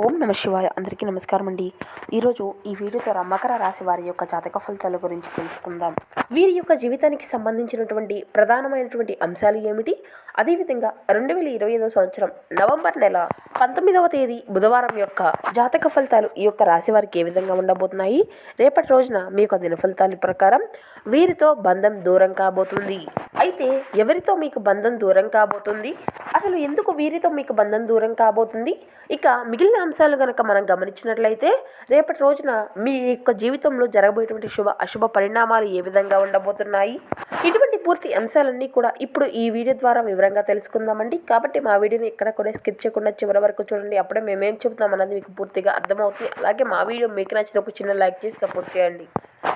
ఓం నమ శివాయ. అందరికీ నమస్కారం అండి. ఈరోజు ఈ వీడియో ద్వారా మకర రాశి వారి యొక్క జాతక ఫలితాల గురించి తెలుసుకుందాం. వీరి యొక్క జీవితానికి సంబంధించినటువంటి ప్రధానమైనటువంటి అంశాలు ఏమిటి, అదేవిధంగా 2025 సంవత్సరం నవంబర్ నెల 19వ తేదీ బుధవారం యొక్క జాతక ఫలితాలు ఈ యొక్క రాశి వారికి ఏ విధంగా ఉండబోతున్నాయి, రేపటి రోజున మీ యొక్క దిన ఫలితాల ప్రకారం వీరితో బంధం దూరం కాబోతుంది. అయితే ఎవరితో మీకు బంధం దూరం కాబోతుంది, అసలు ఎందుకు వీరితో మీకు బంధం దూరం కాబోతుంది, ఇక మిగిలిన అంశాలు కనుక మనం గమనించినట్లయితే రేపటి రోజున మీ యొక్క జీవితంలో జరగబోయేటువంటి శుభ అశుభ పరిణామాలు ఏ విధంగా ఉండబోతున్నాయి, ఇటువంటి పూర్తి అంశాలన్నీ కూడా ఇప్పుడు ఈ వీడియో ద్వారా వివరంగా తెలుసుకుందామండి. కాబట్టి మా వీడియోని ఎక్కడ కూడా స్కిప్ చేయకుండా చివరి వరకు చూడండి. అప్పుడే మేమేం చెబుతున్నాం అన్నది మీకు పూర్తిగా అర్థమవుతుంది. అలాగే మా వీడియో మీకు నచ్చితే ఒక చిన్న లైక్ చేసి సపోర్ట్ చేయండి.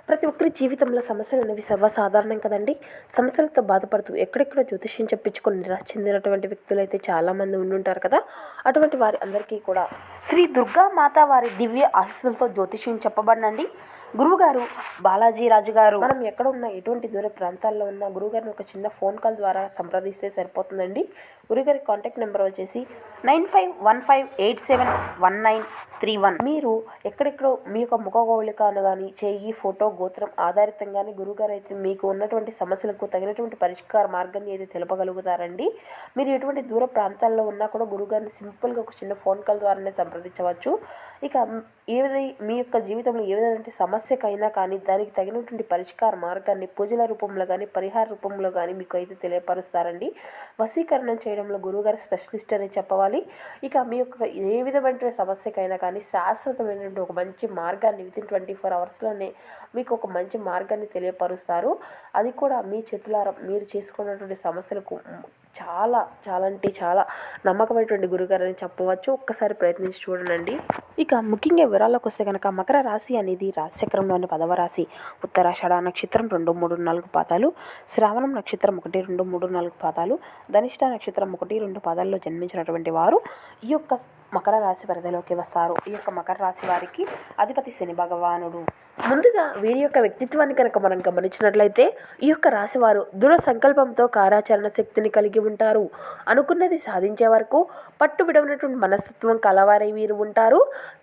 ప్రతి ఒక్కరి జీవితంలో సమస్యలు అనేవి సర్వసాధారణం కదండి. సమస్యలతో బాధపడుతూ ఎక్కడెక్కడో జ్యోతిష్యం చెప్పించుకొని నిరాశ చెందినటువంటి వ్యక్తులు అయితే చాలామంది ఉండుంటారు కదా. అటువంటి వారి అందరికీ కూడా శ్రీ దుర్గా మాత వారి దివ్య ఆశీస్సులతో జ్యోతిష్యం చెప్పబడినండి. గురువుగారు బాలాజీ రాజు గారు, మనం ఎక్కడ ఉన్నా ఎటువంటి దూర ప్రాంతాల్లో ఉన్న గురువుగారిని ఒక చిన్న ఫోన్ కాల్ ద్వారా సంప్రదిస్తే సరిపోతుందండి. గురుగారి కాంటాక్ట్ నెంబర్ వచ్చేసి 9515871931. మీరు ఎక్కడెక్కడో మీ యొక్క ముఖగౌళికను కానీ చేయి ఫోటో గోత్రం ఆధారితంగానే గురుగారు అయితే మీకు ఉన్నటువంటి సమస్యలకు తగినటువంటి పరిష్కార మార్గాన్ని అయితే తెలపగలుగుతారండి. మీరు ఎటువంటి దూర ప్రాంతాల్లో ఉన్నా కూడా గురుగారిని సింపుల్గా ఒక చిన్న ఫోన్ కాల్ ద్వారానే సంప్రదించవచ్చు. ఇక మీ యొక్క జీవితంలో ఏ విధమైన సమస్యకైనా కానీ దానికి తగినటువంటి పరిష్కార మార్గాన్ని పూజల రూపంలో కానీ పరిహార రూపంలో కానీ మీకు అయితే తెలియపరుస్తారండి. వశీకరణం చేయడంలో గురువుగారు స్పెషలిస్ట్ అని చెప్పవాలి. ఇక మీ యొక్క ఏ విధమైన సమస్యకైనా కానీ శాశ్వతమైనటువంటి ఒక మంచి మార్గాన్ని వితిన్ 24 అవర్స్లోనే మీకు ఒక మంచి మార్గాన్ని తెలియపరుస్తారు. అది కూడా మీ చేతులారా మీరు చేసుకున్నటువంటి సమస్యలకు చాలా చాలా అంటే చాలా నమ్మకమైనటువంటి గురుగారు అని చెప్పవచ్చు. ఒక్కసారి ప్రయత్నించి చూడండి. ఇక ముఖ్యంగా వివరాల్లోకి వస్తే కనుక మకర రాశి అనేది రాశిచక్రంలోని 10వ రాశి. ఉత్తరాషాఢ నక్షత్రం 2, 3, 4 పాదాలు, శ్రావణం నక్షత్రం 1, 2, 3, 4 పాదాలు, ధనిష్ట నక్షత్రం 1, 2 పాదాల్లో జన్మించినటువంటి వారు ఈ యొక్క మకర రాశి పరిధిలోకి వస్తారు. ఈ యొక్క మకర రాశి వారికి అధిపతి శని భగవానుడు. ముందుగా వీరి యొక్క వ్యక్తిత్వాన్ని కనుక మనం గమనించినట్లయితే ఈ యొక్క రాశివారు దృఢ సంకల్పంతో కార్యాచరణ శక్తిని కలిగి ఉంటారు. అనుకున్నది సాధించే వరకు పట్టు విడవనటువంటి మనస్తత్వం కలవారై వీరు ఉంటారు.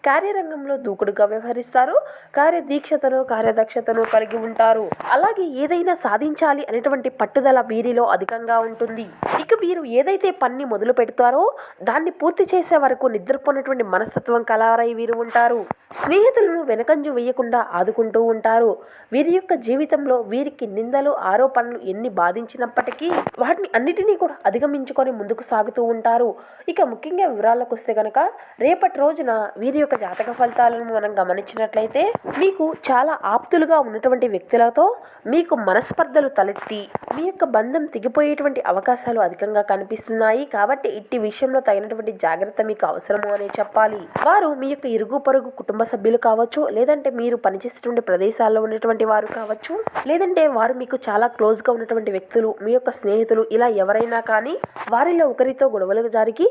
కార్యరంగంలో దూకుడుగా వ్యవహరిస్తారు. కార్యదీక్షతను కార్యదక్షతను కలిగి ఉంటారు. అలాగే ఏదైనా సాధించాలి అనేటువంటి పట్టుదల వీరిలో అధికంగా ఉంటుంది. ఇక వీరు ఏదైతే పని మొదలు పెడతారో దాన్ని పూర్తి చేసే వరకు నిద్రపోయినటువంటి మనస్తత్వం కలవారై వీరు ఉంటారు. స్నేహితులను వెనకంజు వేయకుండా ఆదుకుంటూ ఉంటారు. వీరి యొక్క జీవితంలో వీరికి నిందలు ఆరోపణలు ఎన్ని బాధించినప్పటికీ వాటిని అన్నిటినీ కూడా అధిగమించుకొని ముందుకు సాగుతూ ఉంటారు. ఇక ముఖ్యంగా వివరాలకు వస్తే కనుక రేపటి రోజున వీరి యొక్క జాతక ఫలితాలను మనం గమనించినట్లయితే మీకు చాలా ఆప్తులుగా ఉన్నటువంటి వ్యక్తులతో మీకు మనస్పర్ధలు తలెత్తి మీ యొక్క బంధం తెగిపోయేటువంటి అవకాశాలు అధికంగా కనిపిస్తున్నాయి. కాబట్టి ఇట్టి విషయంలో తగినటువంటి జాగ్రత్త మీకు అవసరము అనే చెప్పాలి. వారు మీ యొక్క ఇరుగు పొరుగు కుటుంబ సభ్యులు కావచ్చు, లేదంటే మీరు పనిచేసేటువంటి ప్రదేశాల్లో ఉన్నటువంటి వారు కావచ్చు, లేదంటే వారు మీకు చాలా క్లోజ్గా ఉన్నటువంటి వ్యక్తులు, మీ యొక్క స్నేహితులు, ఇలా ఎవరైనా కానీ వారిలో ఒకరితో గొడవలు జరిగి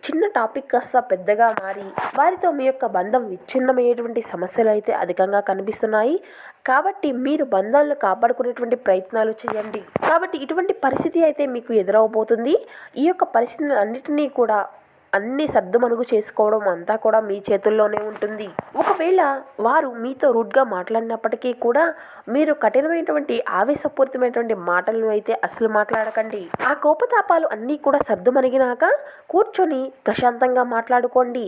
చిన్న టాపిక్ కాస్త పెద్దగా మారి వారితో మీ యొక్క బంధం విచ్ఛిన్నమయ్యేటువంటి సమస్యలు అయితే అధికంగా కనిపిస్తున్నాయి. కాబట్టి మీరు బంధాలను కాపాడుకునేటువంటి ప్రయత్నాలు చేయండి. కాబట్టి ఇటువంటి పరిస్థితి అయితే మీకు ఎదురవబోతుంది. ఈ యొక్క పరిస్థితులు అన్నిటినీ కూడా అన్ని సర్దుమనుగు చేసుకోవడం అంతా కూడా మీ చేతుల్లోనే ఉంటుంది. ఒకవేళ వారు మీతో రూడ్గా మాట్లాడినప్పటికీ కూడా మీరు కఠినమైనటువంటి ఆవేశపూరితమైనటువంటి మాటలను అయితే అసలు మాట్లాడకండి. ఆ కోపతాపాలు అన్నీ కూడా సర్దుమణిగినాక కూర్చొని ప్రశాంతంగా మాట్లాడుకోండి.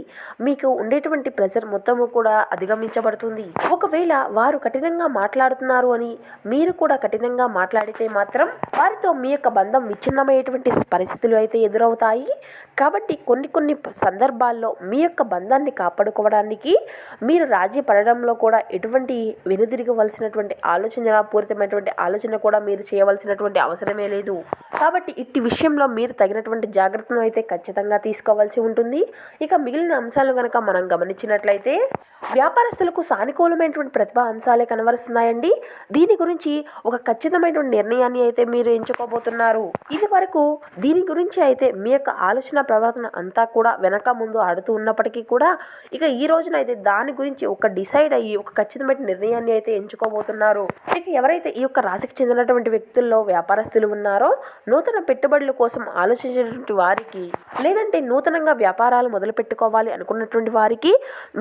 మీకు ఉండేటువంటి ప్రెజర్ మొత్తము కూడా అధిగమించబడుతుంది. ఒకవేళ వారు కఠినంగా మాట్లాడుతున్నారు అని మీరు కూడా కఠినంగా మాట్లాడితే మాత్రం వారితో మీ యొక్క బంధం విచ్ఛిన్నమయ్యేటువంటి పరిస్థితులు అయితే ఎదురవుతాయి. కాబట్టి కొన్ని సందర్భాల్లో మీ యొక్క బంధాన్ని కాపాడుకోవడానికి మీరు రాజీ పడడంలో కూడా ఎటువంటి వెనుదిరగవలసినటువంటి పూరితమైనటువంటి ఆలోచన కూడా మీరు చేయవలసినటువంటి అవసరమే లేదు. కాబట్టి ఇట్టి విషయంలో మీరు తగినటువంటి జాగ్రత్తను అయితే ఖచ్చితంగా తీసుకోవాల్సి ఉంటుంది. ఇక మిగిలిన అంశాలు కనుక మనం గమనించినట్లయితే వ్యాపారస్తులకు సానుకూలమైనటువంటి ప్రతిభా అంశాలే కనబరుస్తున్నాయండి. దీని గురించి ఒక ఖచ్చితమైనటువంటి నిర్ణయాన్ని అయితే మీరు ఎంచుకోబోతున్నారు. ఇది వరకు దీని గురించి అయితే మీ యొక్క ఆలోచన ప్రవర్తన అంతా అంతా కూడా వెనక ముందు ఆడుతూ ఉన్నప్పటికీ కూడా ఇక ఈ రోజున అయితే దాని గురించి ఒక డిసైడ్ అయ్యి ఒక ఖచ్చితమైన నిర్ణయాన్ని అయితే ఎంచుకోబోతున్నారు. ఇక ఎవరైతే ఈ యొక్క రాశికి చెందినటువంటి వ్యక్తుల్లో వ్యాపారస్తులు ఉన్నారో నూతన పెట్టుబడుల కోసం ఆలోచించేటువంటి వారికి, లేదంటే నూతనంగా వ్యాపారాలు మొదలు పెట్టుకోవాలి అనుకున్నటువంటి వారికి,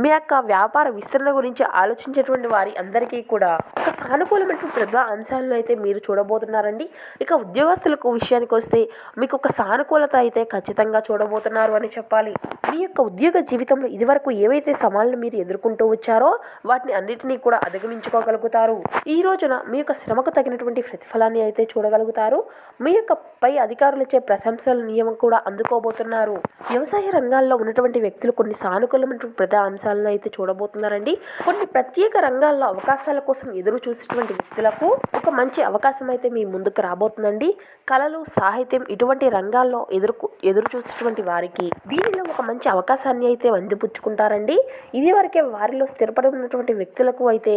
మీ యొక్క వ్యాపార విస్తరణ గురించి ఆలోచించేటువంటి వారి అందరికీ కూడా ఒక సానుకూలమైనటువంటి ప్రతిభా అంశాలను అయితే మీరు చూడబోతున్నారండి. ఇక ఉద్యోగస్తులకు విషయానికి వస్తే మీకు ఒక సానుకూలత అయితే ఖచ్చితంగా చూడబోతున్నారు అని చెప్పాలి. మీ యొక్క ఉద్యోగ జీవితంలో ఇదివరకు ఏవైతే సవాళ్ళను మీరు ఎదుర్కొంటూ వచ్చారో వాటిని అన్నిటినీ కూడా అధిగమించుకోగలుగుతారు. ఈ రోజున మీ యొక్క శ్రమకు తగినటువంటి ప్రతిఫలాన్ని అయితే చూడగలుగుతారు. మీ యొక్క పై అధికారులచే ప్రశంసల నియమం కూడా అందుకోబోతున్నారు. వ్యవసాయ రంగాల్లో ఉన్నటువంటి వ్యక్తులు కొన్ని సానుకూలమైనటువంటి ప్రధాన అంశాలను అయితే చూడబోతున్నారండి. కొన్ని ప్రత్యేక రంగాల్లో అవకాశాల కోసం ఎదురు చూసేటువంటి వ్యక్తులకు ఒక మంచి అవకాశం అయితే మీ ముందుకు రాబోతుందండి. కళలు, సాహిత్యం ఇటువంటి రంగాల్లో ఎదురు చూసేటువంటి వారికి దీనిలో ఒక మంచి అవకాశాన్ని అయితే అందిపుచ్చుకుంటారండి. ఇది వరకే వారిలో స్థిరపడి ఉన్నటువంటి వ్యక్తులకు అయితే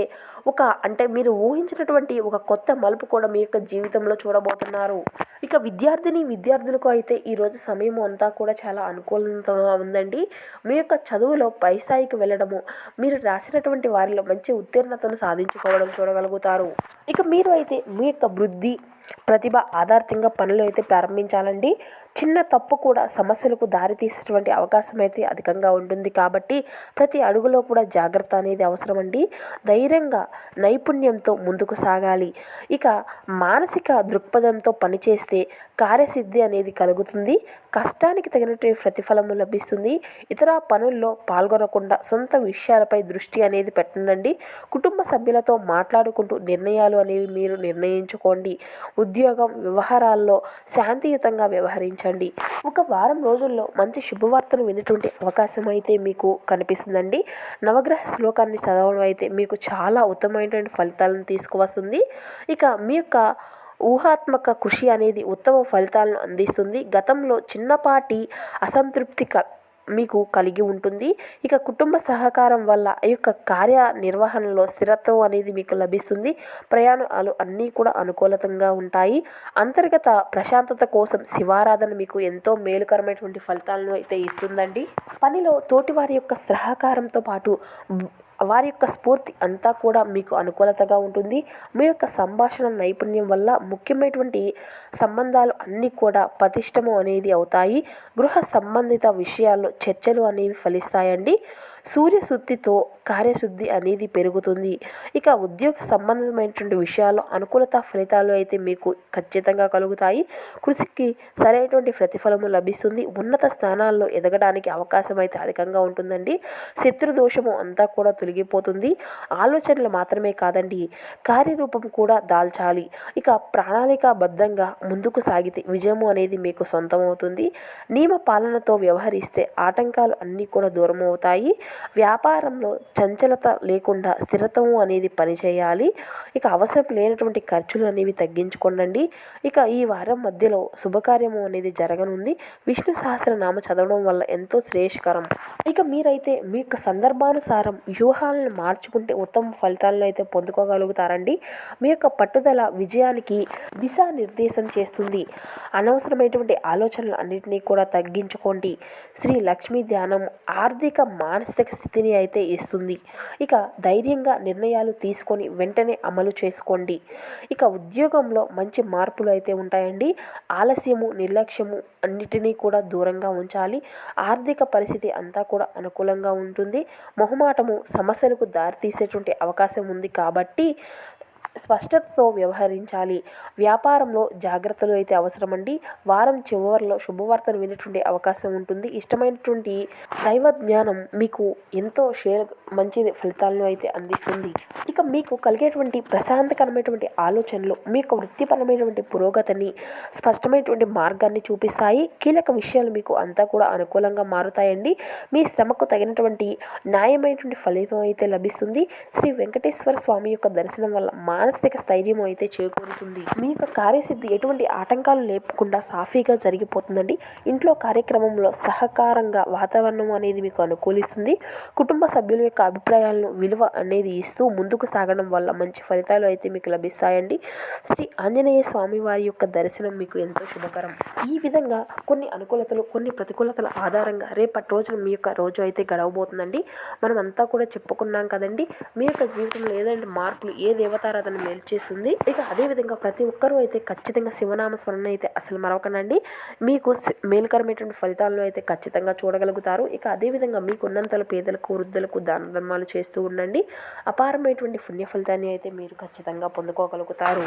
అంటే మీరు ఊహించినటువంటి ఒక కొత్త మలుపు కూడా మీ యొక్క జీవితంలో చూడబోతున్నారు. ఇక విద్యార్థులకు అయితే ఈరోజు సమయం అంతా కూడా చాలా అనుకూలంగా ఉందండి. మీ యొక్క చదువులో పై స్థాయికి వెళ్ళడము, మీరు రాసినటువంటి వారిలో మంచి ఉత్తీర్ణతను సాధించుకోవడం చూడగలుగుతారు. ఇక మీరు అయితే మీ యొక్క వృద్ధి, ప్రతిభ ఆధారితంగా పనులు అయితే ప్రారంభించాలండి. చిన్న తప్పు కూడా సమస్యలకు దారితీసేటువంటి అవకాశం అయితే అధికంగా ఉంటుంది. కాబట్టి ప్రతి అడుగులో కూడా జాగ్రత్త అనేది అవసరమండి. ధైర్యంగా, నైపుణ్యంతో ముందుకు సాగాలి. ఇక మానసిక దృక్పథంతో పనిచేస్తే కార్యసిద్ధి అనేది కలుగుతుంది. కష్టానికి తగినటువంటి ప్రతిఫలము లభిస్తుంది. ఇతర పనుల్లో పాల్గొనకుండా సొంత విషయాలపై దృష్టి అనేది పెట్టండి. కుటుంబ సభ్యులతో మాట్లాడుకుంటూ నిర్ణయాలు అనేవి మీరు నిర్ణయించుకోండి. ఉద్యోగం, వ్యవహారాల్లో శాంతియుతంగా వ్యవహరించండి. ఒక వారం రోజుల్లో మంచి శుభవార్తను వినేటువంటి అవకాశం అయితే మీకు కనిపిస్తుందండి. నవగ్రహ శ్లోకాన్ని చదవడం అయితే మీకు చాలా ఉత్తమమైనటువంటి ఫలితాలను తీసుకువస్తుంది. ఇక మీ యొక్క ఊహాత్మక కృషి అనేది ఉత్తమ ఫలితాలను అందిస్తుంది. గతంలో చిన్నపాటి అసంతృప్తి మీకు కలిగి ఉంటుంది. ఇక కుటుంబ సహకారం వల్ల ఈ యొక్క కార్యనిర్వహణలో స్థిరత్వం అనేది మీకు లభిస్తుంది. ప్రయాణాలు అన్నీ కూడా అనుకూలంగా ఉంటాయి. అంతర్గత ప్రశాంతత కోసం శివారాధన మీకు ఎంతో మేలుకరమైనటువంటి ఫలితాలను అయితే ఇస్తుందండి. పనిలో తోటివారి యొక్క సహకారంతో పాటు వారి యొక్క స్ఫూర్తి అంతా కూడా మీకు అనుకూలతగా ఉంటుంది. మీ యొక్క సంభాషణ నైపుణ్యం వల్ల ముఖ్యమైనటువంటి సంబంధాలు అన్నీ కూడా పటిష్టము అనేది అవుతాయి. గృహ సంబంధిత విషయాల్లో చర్చలు అనేవి ఫలిస్తాయండి. సూర్యశుద్ధితో కార్యశుద్ధి అనేది పెరుగుతుంది. ఇక ఉద్యోగ సంబంధమైనటువంటి విషయాల్లో అనుకూలత ఫలితాలు అయితే మీకు ఖచ్చితంగా కలుగుతాయి. కృషికి సరైనటువంటి ప్రతిఫలము లభిస్తుంది. ఉన్నత స్థానాల్లో ఎదగడానికి అవకాశం అయితే అధికంగా ఉంటుందండి. శత్రుదోషము అంతా కూడా తొలగిపోతుంది. ఆలోచనలు మాత్రమే కాదండి, కార్యరూపం కూడా దాల్చాలి. ఇక ప్రణాళికాబద్ధంగా ముందుకు సాగితే విజయము అనేది మీకు సొంతమవుతుంది. నియమ పాలనతో వ్యవహరిస్తే ఆటంకాలు అన్నీ కూడా దూరం అవుతాయి. వ్యాపారంలో చంచలత లేకుండా స్థిరత్వం అనేది పనిచేయాలి. ఇక అవసరం లేనటువంటి ఖర్చులు అనేవి తగ్గించుకోండి. ఇక ఈ వారం మధ్యలో శుభకార్యము అనేది జరగనుంది. విష్ణు సహస్రనామ చదవడం వల్ల ఎంతో శ్రేయస్కరం. ఇక మీరైతే మీ యొక్క సందర్భానుసారం వ్యూహాలను మార్చుకుంటే ఉత్తమ ఫలితాలను అయితే పొందుకోగలుగుతారండి. మీ యొక్క పట్టుదల విజయానికి దిశానిర్దేశం చేస్తుంది. అనవసరమైనటువంటి ఆలోచనలు అన్నింటినీ కూడా తగ్గించుకోండి. శ్రీ లక్ష్మీ ధ్యానం ఆర్థిక, మానసిక స్థితిని అయితే ఇస్తుంది. ఇక ధైర్యంగా నిర్ణయాలు తీసుకొని వెంటనే అమలు చేసుకోండి. ఇక ఉద్యోగంలో మంచి మార్పులు అయితే ఉంటాయండి. ఆలస్యము, నిర్లక్ష్యము అన్నిటినీ కూడా దూరంగా ఉంచాలి. ఆర్థిక పరిస్థితి అంతా కూడా అనుకూలంగా ఉంటుంది. మొహమాటము సమస్యలకు దారితీసేటువంటి అవకాశం ఉంది. కాబట్టి స్పష్టతతో వ్యవహరించాలి. వ్యాపారంలో జాగ్రత్తలు అయితే అవసరమండి. వారం చివరిలో శుభవార్తను వినేటువంటి అవకాశం ఉంటుంది. ఇష్టమైనటువంటి దైవ జ్ఞానం మీకు ఎంతో మంచి ఫలితాలను అయితే అందిస్తుంది. ఇక మీకు కలిగేటువంటి ప్రశాంతకరమైనటువంటి ఆలోచనలు మీకు వృత్తిపరమైనటువంటి పురోగతిని, స్పష్టమైనటువంటి మార్గాన్ని చూపిస్తాయి. కీలక విషయాలు మీకు అంతా కూడా అనుకూలంగా మారుతాయండి. మీ శ్రమకు తగినటువంటి న్యాయమైనటువంటి ఫలితం అయితే లభిస్తుంది. శ్రీ వెంకటేశ్వర స్వామి యొక్క దర్శనం వల్ల మానసిక స్థైర్యం అయితే చేకూరుతుంది. మీ యొక్క కార్యసిద్ధి ఎటువంటి ఆటంకాలు లేకుండా సాఫీగా జరిగిపోతుందండి. ఇంట్లో కార్యక్రమంలో సహకారంగా వాతావరణం అనేది మీకు అనుకూలిస్తుంది. కుటుంబ సభ్యుల యొక్క అభిప్రాయాలను విలువ అనేది ఇస్తూ ముందుకు సాగడం వల్ల మంచి ఫలితాలు అయితే మీకు లభిస్తాయండి. శ్రీ ఆంజనేయ స్వామి వారి యొక్క దర్శనం మీకు ఎంతో శుభకరం. ఈ విధంగా కొన్ని అనుకూలతలు, కొన్ని ప్రతికూలతల ఆధారంగా రేపటి రోజున మీ యొక్క రోజు అయితే గడవబోతుందండి. మనం అంతా కూడా చెప్పుకున్నాం కదండి, మీ యొక్క జీవితంలో ఏదైనా మార్పులు ఏ దేవతారాధన మేలు చేస్తుంది. ఇక అదేవిధంగా ప్రతి ఒక్కరూ అయితే ఖచ్చితంగా శివనామ స్మరణ అయితే అసలు మరవకండి. మీకు మేలుకరమైనటువంటి ఫలితాలను అయితే ఖచ్చితంగా చూడగలుగుతారు. ఇక అదేవిధంగా మీకు ఉన్నంతలో పేదలకు, వృద్ధులకు దాన ధర్మాలు చేస్తూ ఉండండి. అపారమైనటువంటి పుణ్య ఫలితాన్ని అయితే మీరు ఖచ్చితంగా పొందుకోగలుగుతారు.